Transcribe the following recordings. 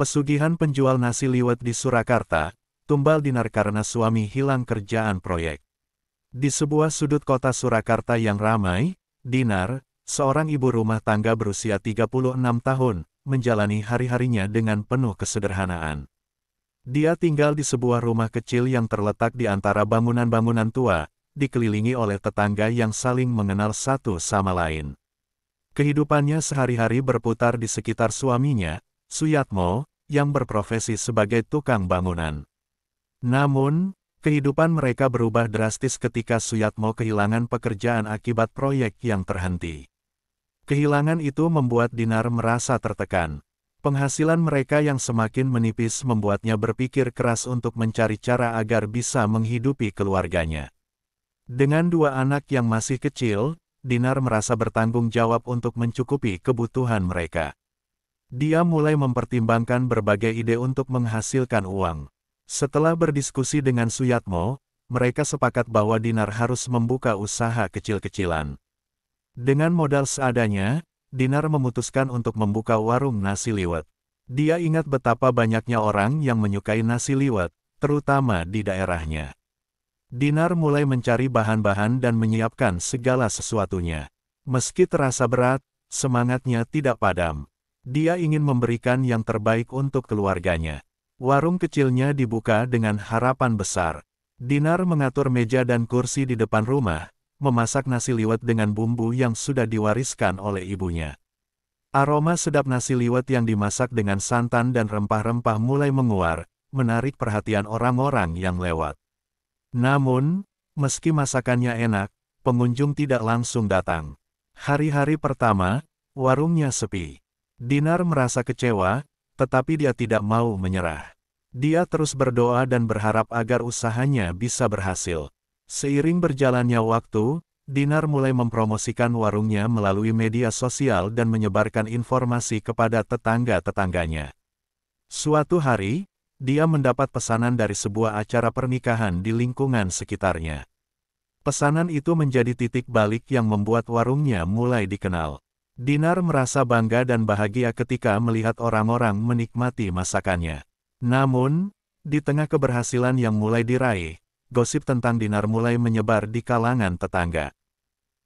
Pesugihan penjual nasi liwet di Surakarta, tumbal Dinar karena suami hilang kerjaan proyek. Di sebuah sudut kota Surakarta yang ramai, Dinar, seorang ibu rumah tangga berusia 36 tahun, menjalani hari-harinya dengan penuh kesederhanaan. Dia tinggal di sebuah rumah kecil yang terletak di antara bangunan-bangunan tua, dikelilingi oleh tetangga yang saling mengenal satu sama lain. Kehidupannya sehari-hari berputar di sekitar suaminya, Suyatmo, yang berprofesi sebagai tukang bangunan. Namun, kehidupan mereka berubah drastis ketika Suyatmo kehilangan pekerjaan akibat proyek yang terhenti. Kehilangan itu membuat Dinar merasa tertekan. Penghasilan mereka yang semakin menipis membuatnya berpikir keras untuk mencari cara agar bisa menghidupi keluarganya. Dengan dua anak yang masih kecil, Dinar merasa bertanggung jawab untuk mencukupi kebutuhan mereka. Dia mulai mempertimbangkan berbagai ide untuk menghasilkan uang. Setelah berdiskusi dengan Suyatmo, mereka sepakat bahwa Dinar harus membuka usaha kecil-kecilan. Dengan modal seadanya, Dinar memutuskan untuk membuka warung nasi liwet. Dia ingat betapa banyaknya orang yang menyukai nasi liwet, terutama di daerahnya. Dinar mulai mencari bahan-bahan dan menyiapkan segala sesuatunya. Meski terasa berat, semangatnya tidak padam. Dia ingin memberikan yang terbaik untuk keluarganya. Warung kecilnya dibuka dengan harapan besar. Dinar mengatur meja dan kursi di depan rumah, memasak nasi liwet dengan bumbu yang sudah diwariskan oleh ibunya. Aroma sedap nasi liwet yang dimasak dengan santan dan rempah-rempah mulai menguar, menarik perhatian orang-orang yang lewat. Namun, meski masakannya enak, pengunjung tidak langsung datang. Hari-hari pertama, warungnya sepi. Dinar merasa kecewa, tetapi dia tidak mau menyerah. Dia terus berdoa dan berharap agar usahanya bisa berhasil. Seiring berjalannya waktu, Dinar mulai mempromosikan warungnya melalui media sosial dan menyebarkan informasi kepada tetangga-tetangganya. Suatu hari, dia mendapat pesanan dari sebuah acara pernikahan di lingkungan sekitarnya. Pesanan itu menjadi titik balik yang membuat warungnya mulai dikenal. Dinar merasa bangga dan bahagia ketika melihat orang-orang menikmati masakannya. Namun, di tengah keberhasilan yang mulai diraih, gosip tentang Dinar mulai menyebar di kalangan tetangga.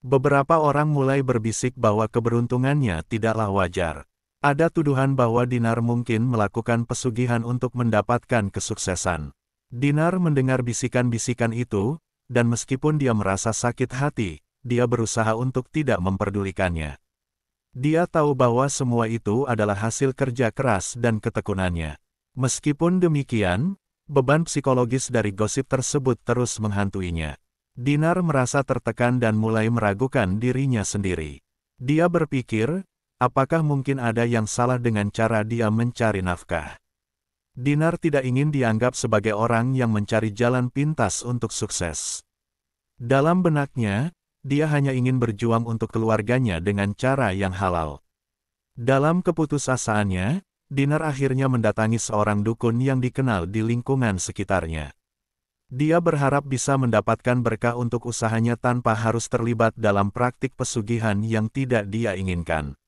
Beberapa orang mulai berbisik bahwa keberuntungannya tidaklah wajar. Ada tuduhan bahwa Dinar mungkin melakukan pesugihan untuk mendapatkan kesuksesan. Dinar mendengar bisikan-bisikan itu, dan meskipun dia merasa sakit hati, dia berusaha untuk tidak memperdulikannya. Dia tahu bahwa semua itu adalah hasil kerja keras dan ketekunannya. Meskipun demikian, beban psikologis dari gosip tersebut terus menghantuinya. Dinar merasa tertekan dan mulai meragukan dirinya sendiri. Dia berpikir, apakah mungkin ada yang salah dengan cara dia mencari nafkah? Dinar tidak ingin dianggap sebagai orang yang mencari jalan pintas untuk sukses. Dalam benaknya, dia hanya ingin berjuang untuk keluarganya dengan cara yang halal. Dalam keputusasaannya, Dinar akhirnya mendatangi seorang dukun yang dikenal di lingkungan sekitarnya. Dia berharap bisa mendapatkan berkah untuk usahanya tanpa harus terlibat dalam praktik pesugihan yang tidak dia inginkan.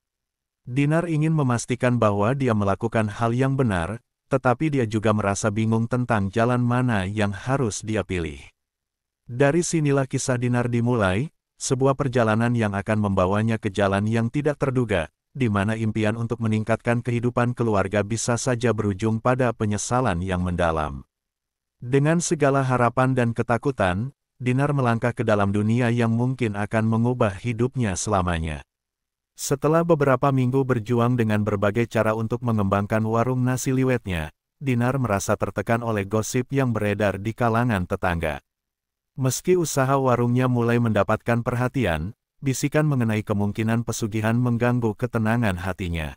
Dinar ingin memastikan bahwa dia melakukan hal yang benar, tetapi dia juga merasa bingung tentang jalan mana yang harus dia pilih. Dari sinilah kisah Dinar dimulai, sebuah perjalanan yang akan membawanya ke jalan yang tidak terduga, di mana impian untuk meningkatkan kehidupan keluarga bisa saja berujung pada penyesalan yang mendalam. Dengan segala harapan dan ketakutan, Dinar melangkah ke dalam dunia yang mungkin akan mengubah hidupnya selamanya. Setelah beberapa minggu berjuang dengan berbagai cara untuk mengembangkan warung nasi liwetnya, Dinar merasa tertekan oleh gosip yang beredar di kalangan tetangga. Meski usaha warungnya mulai mendapatkan perhatian, bisikan mengenai kemungkinan pesugihan mengganggu ketenangan hatinya.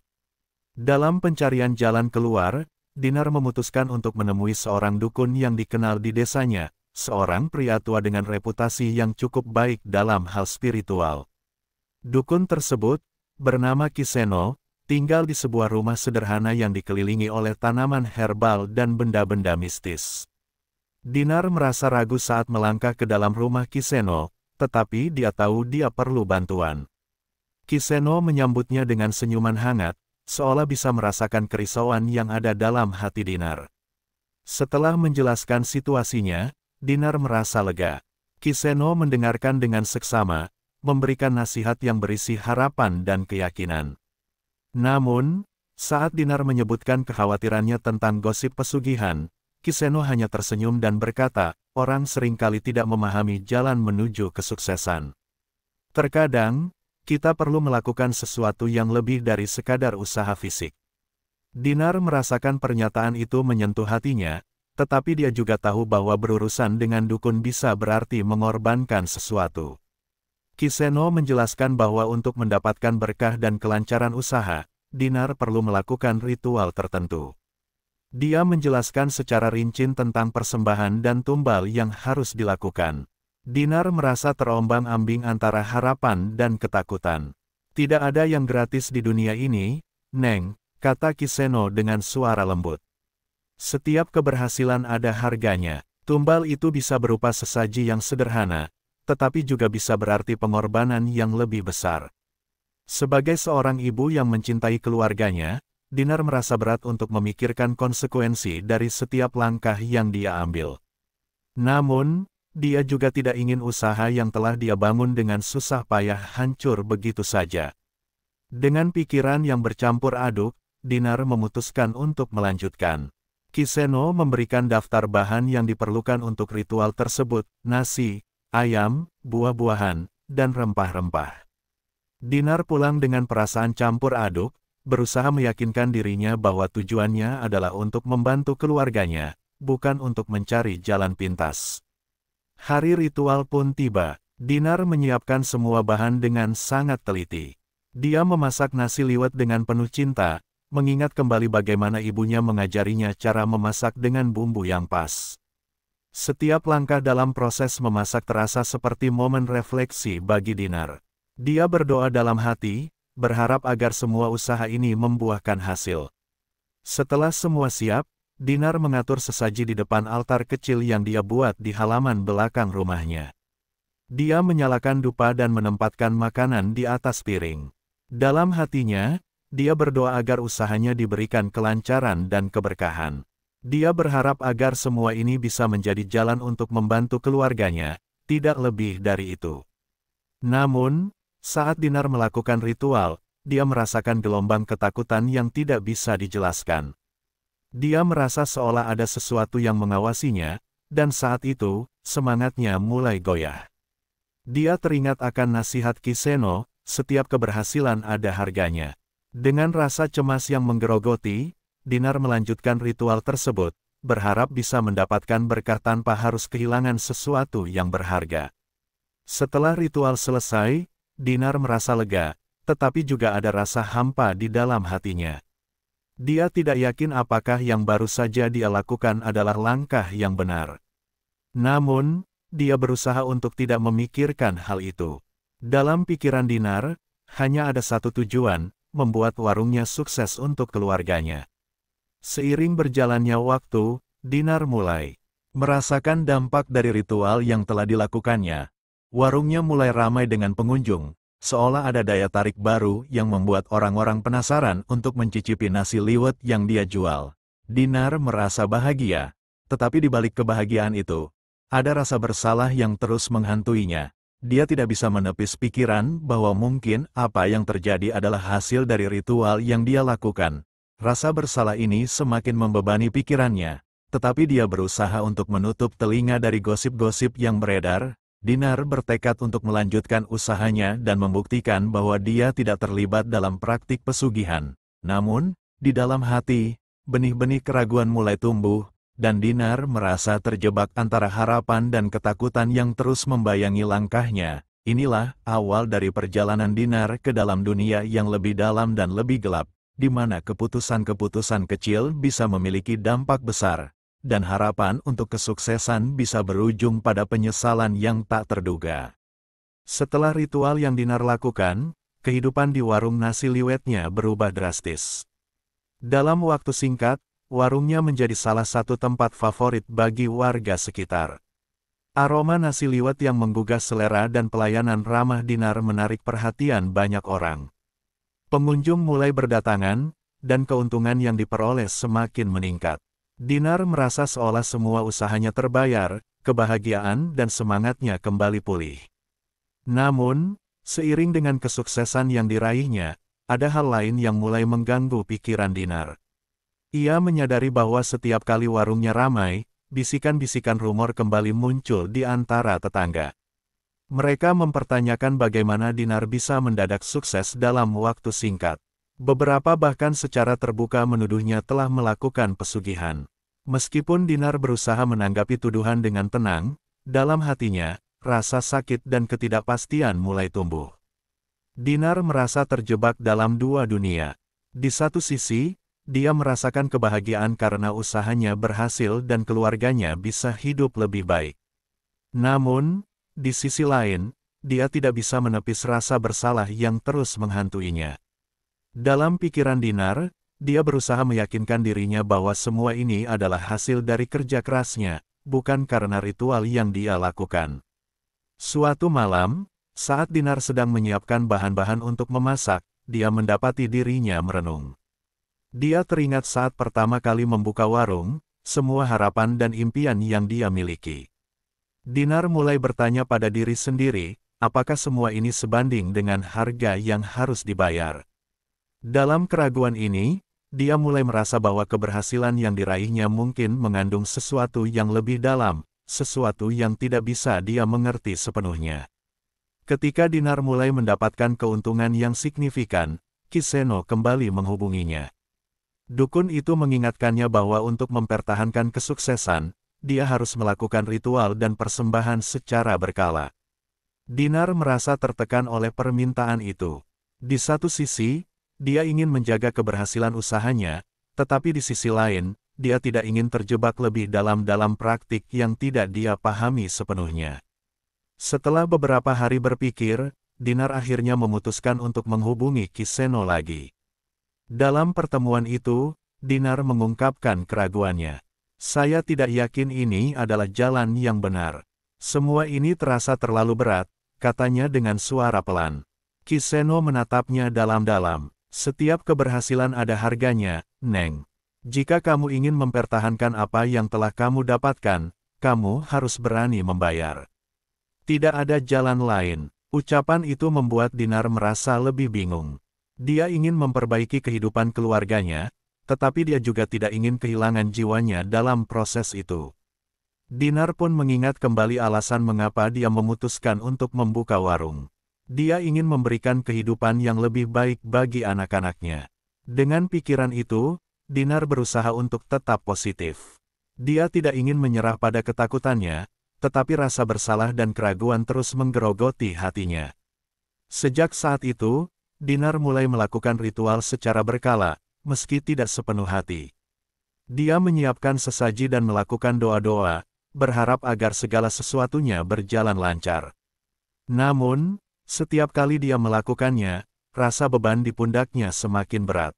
Dalam pencarian jalan keluar, Dinar memutuskan untuk menemui seorang dukun yang dikenal di desanya, seorang pria tua dengan reputasi yang cukup baik dalam hal spiritual. Dukun tersebut, bernama Kiseno, tinggal di sebuah rumah sederhana yang dikelilingi oleh tanaman herbal dan benda-benda mistis. Dinar merasa ragu saat melangkah ke dalam rumah Kiseno, tetapi dia tahu dia perlu bantuan. Kiseno menyambutnya dengan senyuman hangat, seolah bisa merasakan kerisauan yang ada dalam hati Dinar. Setelah menjelaskan situasinya, Dinar merasa lega. Kiseno mendengarkan dengan seksama, memberikan nasihat yang berisi harapan dan keyakinan. Namun, saat Dinar menyebutkan kekhawatirannya tentang gosip pesugihan, Kiseno hanya tersenyum dan berkata, orang seringkali tidak memahami jalan menuju kesuksesan. Terkadang, kita perlu melakukan sesuatu yang lebih dari sekadar usaha fisik. Dinar merasakan pernyataan itu menyentuh hatinya, tetapi dia juga tahu bahwa berurusan dengan dukun bisa berarti mengorbankan sesuatu. Kiseno menjelaskan bahwa untuk mendapatkan berkah dan kelancaran usaha, Dinar perlu melakukan ritual tertentu. Dia menjelaskan secara rinci tentang persembahan dan tumbal yang harus dilakukan. Dinar merasa terombang-ambing antara harapan dan ketakutan. Tidak ada yang gratis di dunia ini, Neng, kata Kiseno dengan suara lembut. Setiap keberhasilan ada harganya. Tumbal itu bisa berupa sesaji yang sederhana, tetapi juga bisa berarti pengorbanan yang lebih besar. Sebagai seorang ibu yang mencintai keluarganya, Dinar merasa berat untuk memikirkan konsekuensi dari setiap langkah yang dia ambil. Namun, dia juga tidak ingin usaha yang telah dia bangun dengan susah payah hancur begitu saja. Dengan pikiran yang bercampur aduk, Dinar memutuskan untuk melanjutkan. Kiseno memberikan daftar bahan yang diperlukan untuk ritual tersebut, nasi, ayam, buah-buahan, dan rempah-rempah. Dinar pulang dengan perasaan campur aduk, berusaha meyakinkan dirinya bahwa tujuannya adalah untuk membantu keluarganya, bukan untuk mencari jalan pintas. Hari ritual pun tiba. Dinar menyiapkan semua bahan dengan sangat teliti. Dia memasak nasi liwet dengan penuh cinta, mengingat kembali bagaimana ibunya mengajarinya cara memasak dengan bumbu yang pas. Setiap langkah dalam proses memasak terasa seperti momen refleksi bagi Dinar. Dia berdoa dalam hati, berharap agar semua usaha ini membuahkan hasil. Setelah semua siap, Dinar mengatur sesaji di depan altar kecil yang dia buat di halaman belakang rumahnya. Dia menyalakan dupa dan menempatkan makanan di atas piring. Dalam hatinya, dia berdoa agar usahanya diberikan kelancaran dan keberkahan. Dia berharap agar semua ini bisa menjadi jalan untuk membantu keluarganya, tidak lebih dari itu. Namun, saat Dinar melakukan ritual, dia merasakan gelombang ketakutan yang tidak bisa dijelaskan. Dia merasa seolah ada sesuatu yang mengawasinya, dan saat itu, semangatnya mulai goyah. Dia teringat akan nasihat Kiseno, setiap keberhasilan ada harganya. Dengan rasa cemas yang menggerogoti, Dinar melanjutkan ritual tersebut, berharap bisa mendapatkan berkah tanpa harus kehilangan sesuatu yang berharga. Setelah ritual selesai, Dinar merasa lega, tetapi juga ada rasa hampa di dalam hatinya. Dia tidak yakin apakah yang baru saja dia lakukan adalah langkah yang benar. Namun, dia berusaha untuk tidak memikirkan hal itu. Dalam pikiran Dinar, hanya ada satu tujuan, membuat warungnya sukses untuk keluarganya. Seiring berjalannya waktu, Dinar mulai merasakan dampak dari ritual yang telah dilakukannya. Warungnya mulai ramai dengan pengunjung. Seolah ada daya tarik baru yang membuat orang-orang penasaran untuk mencicipi nasi liwet yang dia jual. Dinar merasa bahagia, tetapi di balik kebahagiaan itu, ada rasa bersalah yang terus menghantuinya. Dia tidak bisa menepis pikiran bahwa mungkin apa yang terjadi adalah hasil dari ritual yang dia lakukan. Rasa bersalah ini semakin membebani pikirannya, tetapi dia berusaha untuk menutup telinga dari gosip-gosip yang beredar. Dinar bertekad untuk melanjutkan usahanya dan membuktikan bahwa dia tidak terlibat dalam praktik pesugihan. Namun, di dalam hati, benih-benih keraguan mulai tumbuh, dan Dinar merasa terjebak antara harapan dan ketakutan yang terus membayangi langkahnya. Inilah awal dari perjalanan Dinar ke dalam dunia yang lebih dalam dan lebih gelap, di mana keputusan-keputusan kecil bisa memiliki dampak besar. Dan harapan untuk kesuksesan bisa berujung pada penyesalan yang tak terduga. Setelah ritual yang Dinar lakukan, kehidupan di warung nasi liwetnya berubah drastis. Dalam waktu singkat, warungnya menjadi salah satu tempat favorit bagi warga sekitar. Aroma nasi liwet yang menggugah selera dan pelayanan ramah Dinar menarik perhatian banyak orang. Pengunjung mulai berdatangan, dan keuntungan yang diperoleh semakin meningkat. Dinar merasa seolah semua usahanya terbayar, kebahagiaan dan semangatnya kembali pulih. Namun, seiring dengan kesuksesan yang diraihnya, ada hal lain yang mulai mengganggu pikiran Dinar. Ia menyadari bahwa setiap kali warungnya ramai, bisikan-bisikan rumor kembali muncul di antara tetangga. Mereka mempertanyakan bagaimana Dinar bisa mendadak sukses dalam waktu singkat. Beberapa bahkan secara terbuka menuduhnya telah melakukan pesugihan. Meskipun Dinar berusaha menanggapi tuduhan dengan tenang, dalam hatinya, rasa sakit dan ketidakpastian mulai tumbuh. Dinar merasa terjebak dalam dua dunia. Di satu sisi, dia merasakan kebahagiaan karena usahanya berhasil dan keluarganya bisa hidup lebih baik. Namun, di sisi lain, dia tidak bisa menepis rasa bersalah yang terus menghantuinya. Dalam pikiran Dinar, dia berusaha meyakinkan dirinya bahwa semua ini adalah hasil dari kerja kerasnya, bukan karena ritual yang dia lakukan. Suatu malam, saat Dinar sedang menyiapkan bahan-bahan untuk memasak, dia mendapati dirinya merenung. Dia teringat saat pertama kali membuka warung, semua harapan dan impian yang dia miliki. Dinar mulai bertanya pada diri sendiri, apakah semua ini sebanding dengan harga yang harus dibayar. Dalam keraguan ini, dia mulai merasa bahwa keberhasilan yang diraihnya mungkin mengandung sesuatu yang lebih dalam, sesuatu yang tidak bisa dia mengerti sepenuhnya. Ketika Dinar mulai mendapatkan keuntungan yang signifikan, Kiseno kembali menghubunginya. Dukun itu mengingatkannya bahwa untuk mempertahankan kesuksesan, dia harus melakukan ritual dan persembahan secara berkala. Dinar merasa tertekan oleh permintaan itu. Di satu sisi, dia ingin menjaga keberhasilan usahanya, tetapi di sisi lain, dia tidak ingin terjebak lebih dalam praktik yang tidak dia pahami sepenuhnya. Setelah beberapa hari berpikir, Dinar akhirnya memutuskan untuk menghubungi Kiseno lagi. Dalam pertemuan itu, Dinar mengungkapkan keraguannya. Saya tidak yakin ini adalah jalan yang benar. Semua ini terasa terlalu berat, katanya dengan suara pelan. Kiseno menatapnya dalam-dalam. Setiap keberhasilan ada harganya, Neng. Jika kamu ingin mempertahankan apa yang telah kamu dapatkan, kamu harus berani membayar. Tidak ada jalan lain. Ucapan itu membuat Dinar merasa lebih bingung. Dia ingin memperbaiki kehidupan keluarganya, tetapi dia juga tidak ingin kehilangan jiwanya dalam proses itu. Dinar pun mengingat kembali alasan mengapa dia memutuskan untuk membuka warung. Dia ingin memberikan kehidupan yang lebih baik bagi anak-anaknya. Dengan pikiran itu, Dinar berusaha untuk tetap positif. Dia tidak ingin menyerah pada ketakutannya, tetapi rasa bersalah dan keraguan terus menggerogoti hatinya. Sejak saat itu, Dinar mulai melakukan ritual secara berkala, meski tidak sepenuh hati. Dia menyiapkan sesaji dan melakukan doa-doa, berharap agar segala sesuatunya berjalan lancar. Namun, setiap kali dia melakukannya, rasa beban di pundaknya semakin berat.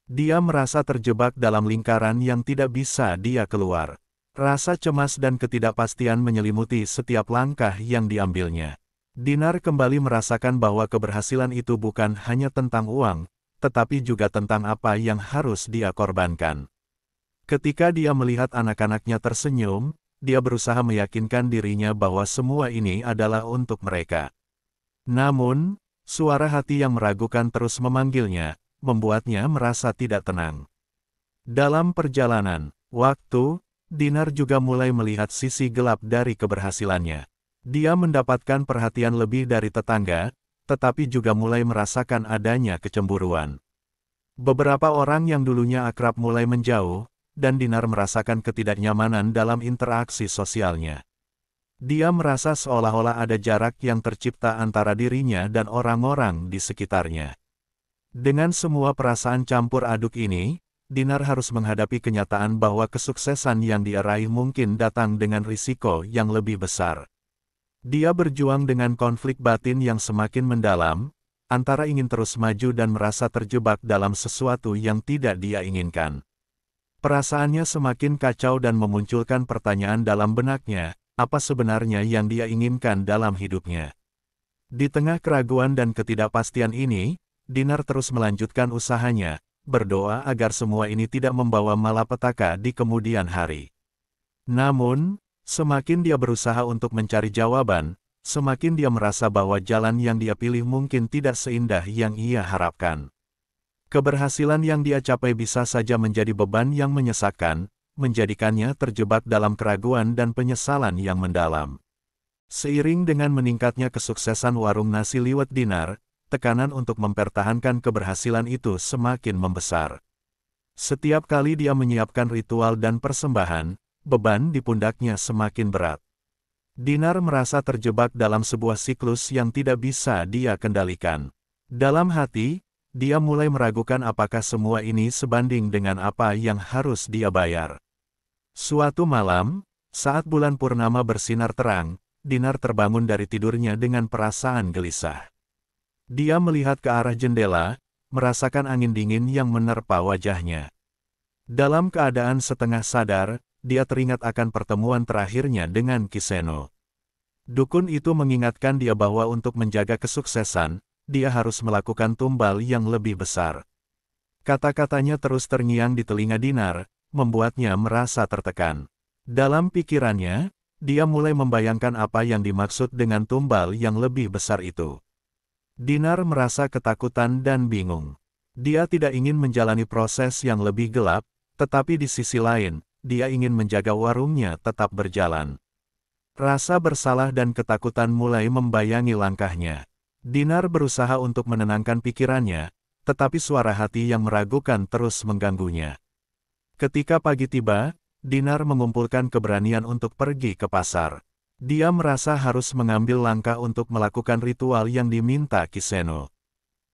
Dia merasa terjebak dalam lingkaran yang tidak bisa dia keluar. Rasa cemas dan ketidakpastian menyelimuti setiap langkah yang diambilnya. Dinar kembali merasakan bahwa keberhasilan itu bukan hanya tentang uang, tetapi juga tentang apa yang harus dia korbankan. Ketika dia melihat anak-anaknya tersenyum, dia berusaha meyakinkan dirinya bahwa semua ini adalah untuk mereka. Namun, suara hati yang meragukan terus memanggilnya, membuatnya merasa tidak tenang. Dalam perjalanan waktu, Dinar juga mulai melihat sisi gelap dari keberhasilannya. Dia mendapatkan perhatian lebih dari tetangga, tetapi juga mulai merasakan adanya kecemburuan. Beberapa orang yang dulunya akrab mulai menjauh, dan Dinar merasakan ketidaknyamanan dalam interaksi sosialnya. Dia merasa seolah-olah ada jarak yang tercipta antara dirinya dan orang-orang di sekitarnya. Dengan semua perasaan campur aduk ini, Dinar harus menghadapi kenyataan bahwa kesuksesan yang dia raih mungkin datang dengan risiko yang lebih besar. Dia berjuang dengan konflik batin yang semakin mendalam, antara ingin terus maju dan merasa terjebak dalam sesuatu yang tidak dia inginkan. Perasaannya semakin kacau dan memunculkan pertanyaan dalam benaknya, apa sebenarnya yang dia inginkan dalam hidupnya. Di tengah keraguan dan ketidakpastian ini, Dinar terus melanjutkan usahanya, berdoa agar semua ini tidak membawa malapetaka di kemudian hari. Namun, semakin dia berusaha untuk mencari jawaban, semakin dia merasa bahwa jalan yang dia pilih mungkin tidak seindah yang ia harapkan. Keberhasilan yang dia capai bisa saja menjadi beban yang menyesakkan, menjadikannya terjebak dalam keraguan dan penyesalan yang mendalam. Seiring dengan meningkatnya kesuksesan warung nasi liwet Dinar, tekanan untuk mempertahankan keberhasilan itu semakin membesar. Setiap kali dia menyiapkan ritual dan persembahan, beban di pundaknya semakin berat. Dinar merasa terjebak dalam sebuah siklus yang tidak bisa dia kendalikan. Dalam hati, dia mulai meragukan apakah semua ini sebanding dengan apa yang harus dia bayar. Suatu malam, saat bulan purnama bersinar terang, Dinar terbangun dari tidurnya dengan perasaan gelisah. Dia melihat ke arah jendela, merasakan angin dingin yang menerpa wajahnya. Dalam keadaan setengah sadar, dia teringat akan pertemuan terakhirnya dengan Kiseno. Dukun itu mengingatkan dia bahwa untuk menjaga kesuksesan, dia harus melakukan tumbal yang lebih besar. Kata-katanya terus terngiang di telinga Dinar, membuatnya merasa tertekan. Dalam pikirannya, dia mulai membayangkan apa yang dimaksud dengan tumbal yang lebih besar itu. Dinar merasa ketakutan dan bingung. Dia tidak ingin menjalani proses yang lebih gelap, tetapi di sisi lain, dia ingin menjaga warungnya tetap berjalan. Rasa bersalah dan ketakutan mulai membayangi langkahnya. Dinar berusaha untuk menenangkan pikirannya, tetapi suara hati yang meragukan terus mengganggunya. Ketika pagi tiba, Dinar mengumpulkan keberanian untuk pergi ke pasar. Dia merasa harus mengambil langkah untuk melakukan ritual yang diminta Kiseno.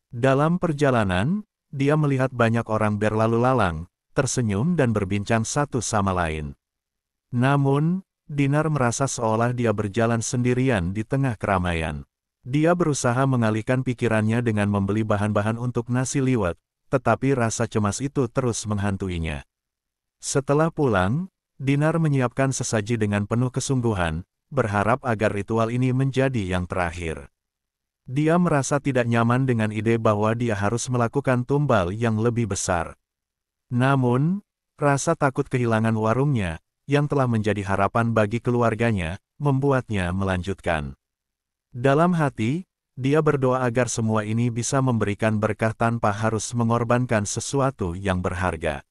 Dalam perjalanan, dia melihat banyak orang berlalu lalang, tersenyum dan berbincang satu sama lain. Namun, Dinar merasa seolah dia berjalan sendirian di tengah keramaian. Dia berusaha mengalihkan pikirannya dengan membeli bahan-bahan untuk nasi liwet, tetapi rasa cemas itu terus menghantuinya. Setelah pulang, Dinar menyiapkan sesaji dengan penuh kesungguhan, berharap agar ritual ini menjadi yang terakhir. Dia merasa tidak nyaman dengan ide bahwa dia harus melakukan tumbal yang lebih besar. Namun, rasa takut kehilangan warungnya, yang telah menjadi harapan bagi keluarganya, membuatnya melanjutkan. Dalam hati, dia berdoa agar semua ini bisa memberikan berkah tanpa harus mengorbankan sesuatu yang berharga.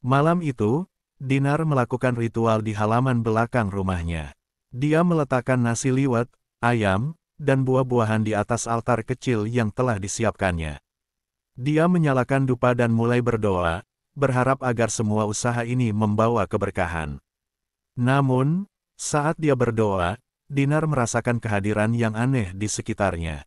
Malam itu, Dinar melakukan ritual di halaman belakang rumahnya. Dia meletakkan nasi liwet, ayam, dan buah-buahan di atas altar kecil yang telah disiapkannya. Dia menyalakan dupa dan mulai berdoa, berharap agar semua usaha ini membawa keberkahan. Namun, saat dia berdoa, Dinar merasakan kehadiran yang aneh di sekitarnya.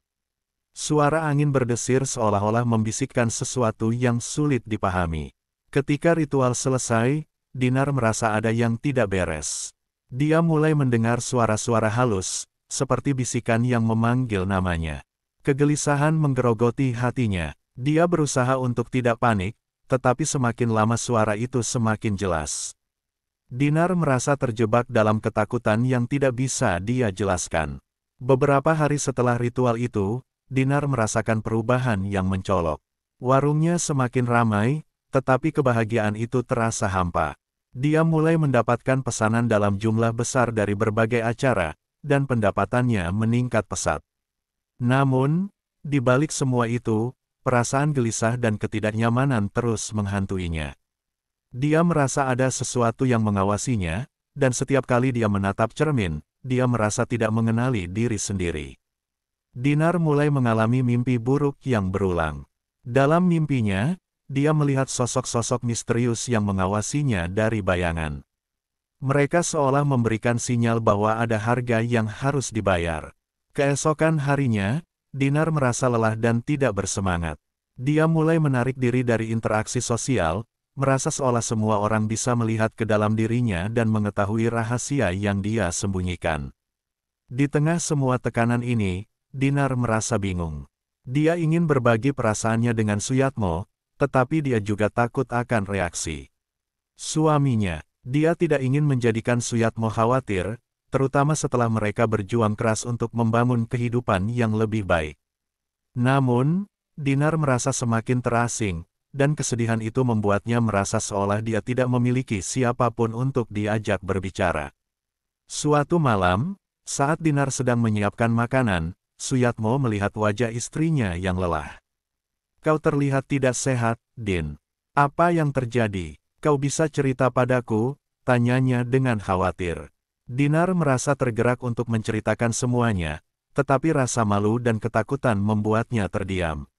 Suara angin berdesir seolah-olah membisikkan sesuatu yang sulit dipahami. Ketika ritual selesai, Dinar merasa ada yang tidak beres. Dia mulai mendengar suara-suara halus, seperti bisikan yang memanggil namanya. Kegelisahan menggerogoti hatinya. Dia berusaha untuk tidak panik, tetapi semakin lama suara itu semakin jelas. Dinar merasa terjebak dalam ketakutan yang tidak bisa dia jelaskan. Beberapa hari setelah ritual itu, Dinar merasakan perubahan yang mencolok. Warungnya semakin ramai, tetapi kebahagiaan itu terasa hampa. Dia mulai mendapatkan pesanan dalam jumlah besar dari berbagai acara, dan pendapatannya meningkat pesat. Namun, di balik semua itu, perasaan gelisah dan ketidaknyamanan terus menghantuinya. Dia merasa ada sesuatu yang mengawasinya, dan setiap kali dia menatap cermin, dia merasa tidak mengenali diri sendiri. Dinar mulai mengalami mimpi buruk yang berulang. Dalam mimpinya, dia melihat sosok-sosok misterius yang mengawasinya dari bayangan. Mereka seolah memberikan sinyal bahwa ada harga yang harus dibayar. Keesokan harinya, Dinar merasa lelah dan tidak bersemangat. Dia mulai menarik diri dari interaksi sosial, merasa seolah semua orang bisa melihat ke dalam dirinya dan mengetahui rahasia yang dia sembunyikan. Di tengah semua tekanan ini, Dinar merasa bingung. Dia ingin berbagi perasaannya dengan Suyatmo, tetapi dia juga takut akan reaksi suaminya. Dia tidak ingin menjadikan Suyatmo khawatir, terutama setelah mereka berjuang keras untuk membangun kehidupan yang lebih baik. Namun, Dinar merasa semakin terasing, dan kesedihan itu membuatnya merasa seolah dia tidak memiliki siapapun untuk diajak berbicara. Suatu malam, saat Dinar sedang menyiapkan makanan, Suyatmo melihat wajah istrinya yang lelah. "Kau terlihat tidak sehat, Din. Apa yang terjadi? Kau bisa cerita padaku?" tanyanya dengan khawatir. Dinar merasa tergerak untuk menceritakan semuanya, tetapi rasa malu dan ketakutan membuatnya terdiam.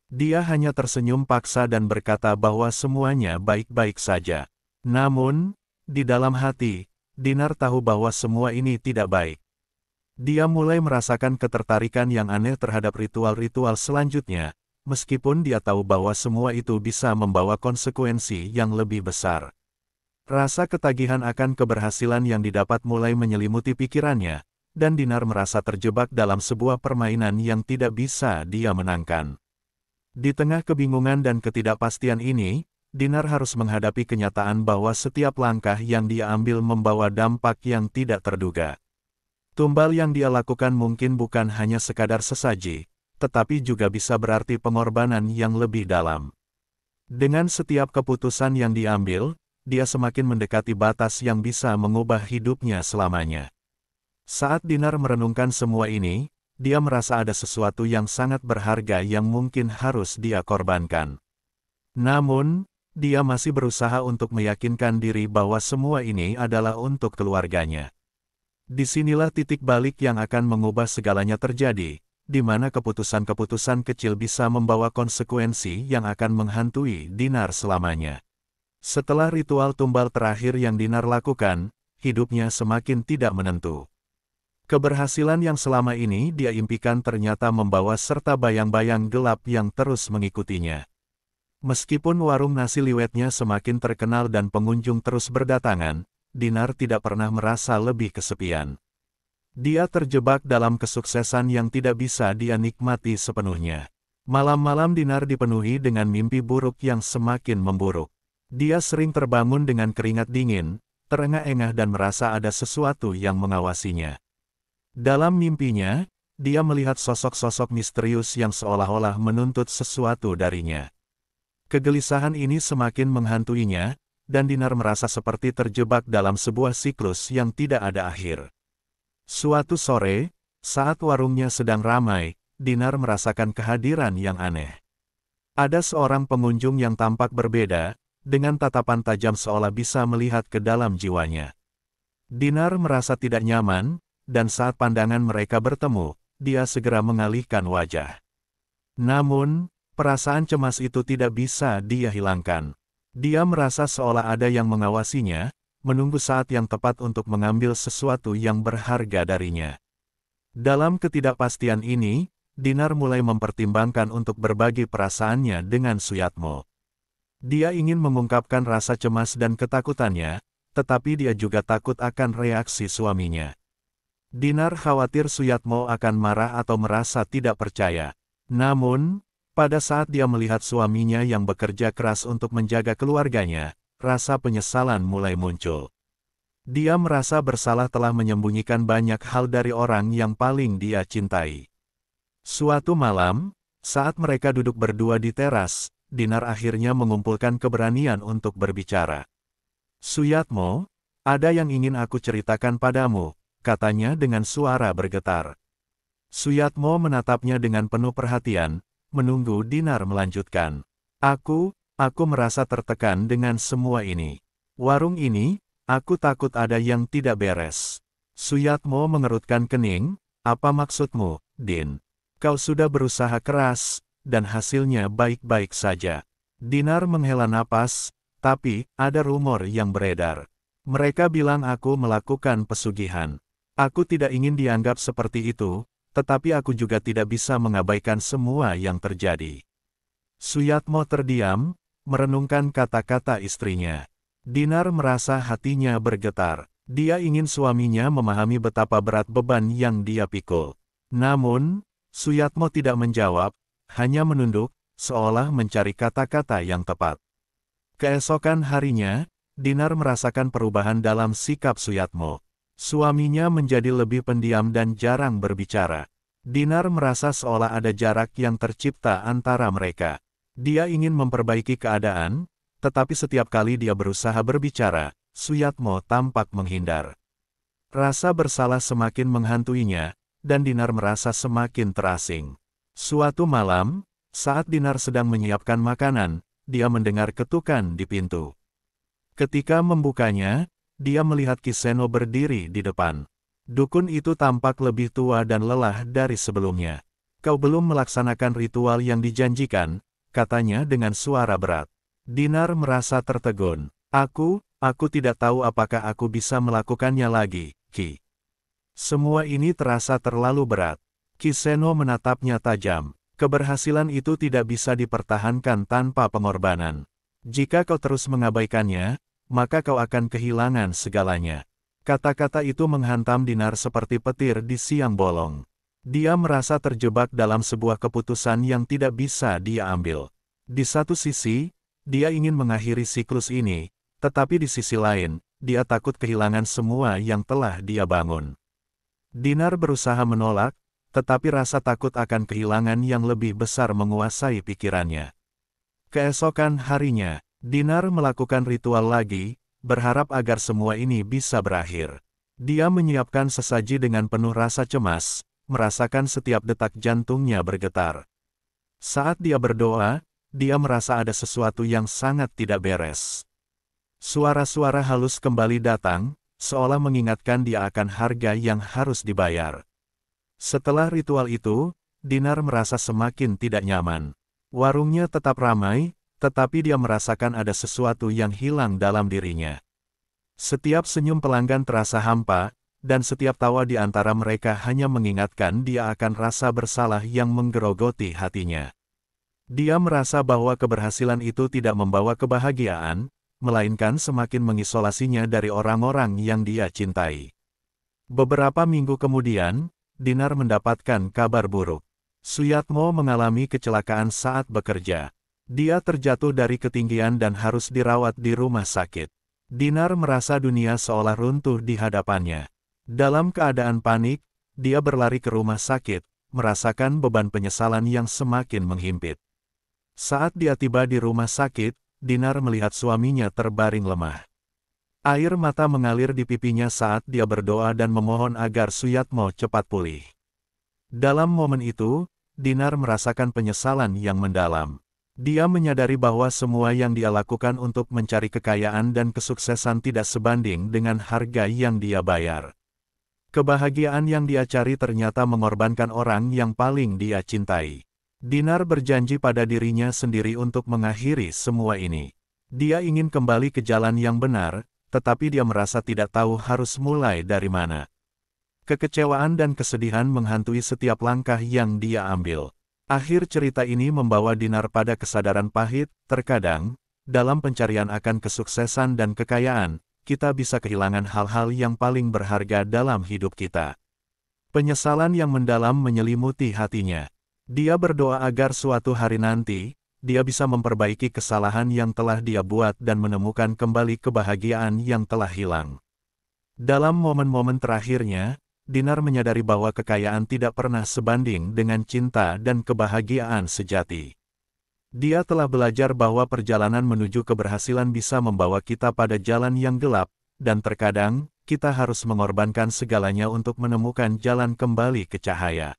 Dia hanya tersenyum paksa dan berkata bahwa semuanya baik-baik saja. Namun, di dalam hati, Dinar tahu bahwa semua ini tidak baik. Dia mulai merasakan ketertarikan yang aneh terhadap ritual-ritual selanjutnya, meskipun dia tahu bahwa semua itu bisa membawa konsekuensi yang lebih besar. Rasa ketagihan akan keberhasilan yang didapat mulai menyelimuti pikirannya, dan Dinar merasa terjebak dalam sebuah permainan yang tidak bisa dia menangkan. Di tengah kebingungan dan ketidakpastian ini, Dinar harus menghadapi kenyataan bahwa setiap langkah yang dia ambil membawa dampak yang tidak terduga. Tumbal yang dia lakukan mungkin bukan hanya sekadar sesaji, tetapi juga bisa berarti pengorbanan yang lebih dalam. Dengan setiap keputusan yang diambil, dia semakin mendekati batas yang bisa mengubah hidupnya selamanya. Saat Dinar merenungkan semua ini, dia merasa ada sesuatu yang sangat berharga yang mungkin harus dia korbankan. Namun, dia masih berusaha untuk meyakinkan diri bahwa semua ini adalah untuk keluarganya. Disinilah titik balik yang akan mengubah segalanya terjadi, di mana keputusan-keputusan kecil bisa membawa konsekuensi yang akan menghantui Dinar selamanya. Setelah ritual tumbal terakhir yang Dinar lakukan, hidupnya semakin tidak menentu. Keberhasilan yang selama ini dia impikan ternyata membawa serta bayang-bayang gelap yang terus mengikutinya. Meskipun warung nasi liwetnya semakin terkenal dan pengunjung terus berdatangan, Dinar tidak pernah merasa lebih kesepian. Dia terjebak dalam kesuksesan yang tidak bisa dia nikmati sepenuhnya. Malam-malam Dinar dipenuhi dengan mimpi buruk yang semakin memburuk. Dia sering terbangun dengan keringat dingin, terengah-engah dan merasa ada sesuatu yang mengawasinya. Dalam mimpinya, dia melihat sosok-sosok misterius yang seolah-olah menuntut sesuatu darinya. Kegelisahan ini semakin menghantuinya, dan Dinar merasa seperti terjebak dalam sebuah siklus yang tidak ada akhir. Suatu sore, saat warungnya sedang ramai, Dinar merasakan kehadiran yang aneh. Ada seorang pengunjung yang tampak berbeda, dengan tatapan tajam seolah bisa melihat ke dalam jiwanya. Dinar merasa tidak nyaman, dan saat pandangan mereka bertemu, dia segera mengalihkan wajah. Namun, perasaan cemas itu tidak bisa dia hilangkan. Dia merasa seolah ada yang mengawasinya, menunggu saat yang tepat untuk mengambil sesuatu yang berharga darinya. Dalam ketidakpastian ini, Dinar mulai mempertimbangkan untuk berbagi perasaannya dengan Suyatmo. Dia ingin mengungkapkan rasa cemas dan ketakutannya, tetapi dia juga takut akan reaksi suaminya. Dinar khawatir Suyatmo akan marah atau merasa tidak percaya. Namun, pada saat dia melihat suaminya yang bekerja keras untuk menjaga keluarganya, rasa penyesalan mulai muncul. Dia merasa bersalah telah menyembunyikan banyak hal dari orang yang paling dia cintai. Suatu malam, saat mereka duduk berdua di teras, Dinar akhirnya mengumpulkan keberanian untuk berbicara. "Suyatmo, ada yang ingin aku ceritakan padamu," katanya dengan suara bergetar. Suyatmo menatapnya dengan penuh perhatian, menunggu Dinar melanjutkan. Aku merasa tertekan dengan semua ini. Warung ini, aku takut ada yang tidak beres." Suyatmo mengerutkan kening, "Apa maksudmu, Din? Kau sudah berusaha keras, dan hasilnya baik-baik saja." Dinar menghela napas, "Tapi, ada rumor yang beredar. Mereka bilang aku melakukan pesugihan. Aku tidak ingin dianggap seperti itu, tetapi aku juga tidak bisa mengabaikan semua yang terjadi." Suyatmo terdiam, merenungkan kata-kata istrinya. Dinar merasa hatinya bergetar. Dia ingin suaminya memahami betapa berat beban yang dia pikul. Namun, Suyatmo tidak menjawab, hanya menunduk, seolah mencari kata-kata yang tepat. Keesokan harinya, Dinar merasakan perubahan dalam sikap Suyatmo. Suaminya menjadi lebih pendiam dan jarang berbicara. Dinar merasa seolah ada jarak yang tercipta antara mereka. Dia ingin memperbaiki keadaan, tetapi setiap kali dia berusaha berbicara, Suyatmo tampak menghindar. Rasa bersalah semakin menghantuinya, dan Dinar merasa semakin terasing. Suatu malam, saat Dinar sedang menyiapkan makanan, dia mendengar ketukan di pintu. Ketika membukanya, dia melihat Kiseno berdiri di depan. Dukun itu tampak lebih tua dan lelah dari sebelumnya. "Kau belum melaksanakan ritual yang dijanjikan," katanya dengan suara berat. Dinar merasa tertegun. Aku tidak tahu apakah aku bisa melakukannya lagi, Ki. Semua ini terasa terlalu berat." Kiseno menatapnya tajam. "Keberhasilan itu tidak bisa dipertahankan tanpa pengorbanan. Jika kau terus mengabaikannya, maka kau akan kehilangan segalanya." Kata-kata itu menghantam Dinar seperti petir di siang bolong. Dia merasa terjebak dalam sebuah keputusan yang tidak bisa dia ambil. Di satu sisi, dia ingin mengakhiri siklus ini, tetapi di sisi lain, dia takut kehilangan semua yang telah dia bangun. Dinar berusaha menolak, tetapi rasa takut akan kehilangan yang lebih besar menguasai pikirannya. Keesokan harinya, Dinar melakukan ritual lagi, berharap agar semua ini bisa berakhir. Dia menyiapkan sesaji dengan penuh rasa cemas, merasakan setiap detak jantungnya bergetar. Saat dia berdoa, dia merasa ada sesuatu yang sangat tidak beres. Suara-suara halus kembali datang, seolah mengingatkan dia akan harga yang harus dibayar. Setelah ritual itu, Dinar merasa semakin tidak nyaman. Warungnya tetap ramai, tetapi dia merasakan ada sesuatu yang hilang dalam dirinya. Setiap senyum pelanggan terasa hampa, dan setiap tawa di antara mereka hanya mengingatkan dia akan rasa bersalah yang menggerogoti hatinya. Dia merasa bahwa keberhasilan itu tidak membawa kebahagiaan, melainkan semakin mengisolasinya dari orang-orang yang dia cintai. Beberapa minggu kemudian, Dinar mendapatkan kabar buruk. Suyatmo mengalami kecelakaan saat bekerja. Dia terjatuh dari ketinggian dan harus dirawat di rumah sakit. Dinar merasa dunia seolah runtuh di hadapannya. Dalam keadaan panik, dia berlari ke rumah sakit, merasakan beban penyesalan yang semakin menghimpit. Saat dia tiba di rumah sakit, Dinar melihat suaminya terbaring lemah. Air mata mengalir di pipinya saat dia berdoa dan memohon agar Suyatmo cepat pulih. Dalam momen itu, Dinar merasakan penyesalan yang mendalam. Dia menyadari bahwa semua yang dia lakukan untuk mencari kekayaan dan kesuksesan tidak sebanding dengan harga yang dia bayar. Kebahagiaan yang dia cari ternyata mengorbankan orang yang paling dia cintai. Dinar berjanji pada dirinya sendiri untuk mengakhiri semua ini. Dia ingin kembali ke jalan yang benar, tetapi dia merasa tidak tahu harus mulai dari mana. Kekecewaan dan kesedihan menghantui setiap langkah yang dia ambil. Akhir cerita ini membawa Dinar pada kesadaran pahit. Terkadang, dalam pencarian akan kesuksesan dan kekayaan, kita bisa kehilangan hal-hal yang paling berharga dalam hidup kita. Penyesalan yang mendalam menyelimuti hatinya. Dia berdoa agar suatu hari nanti, dia bisa memperbaiki kesalahan yang telah dia buat dan menemukan kembali kebahagiaan yang telah hilang. Dalam momen-momen terakhirnya, Dinar menyadari bahwa kekayaan tidak pernah sebanding dengan cinta dan kebahagiaan sejati. Dia telah belajar bahwa perjalanan menuju keberhasilan bisa membawa kita pada jalan yang gelap, dan terkadang, kita harus mengorbankan segalanya untuk menemukan jalan kembali ke cahaya.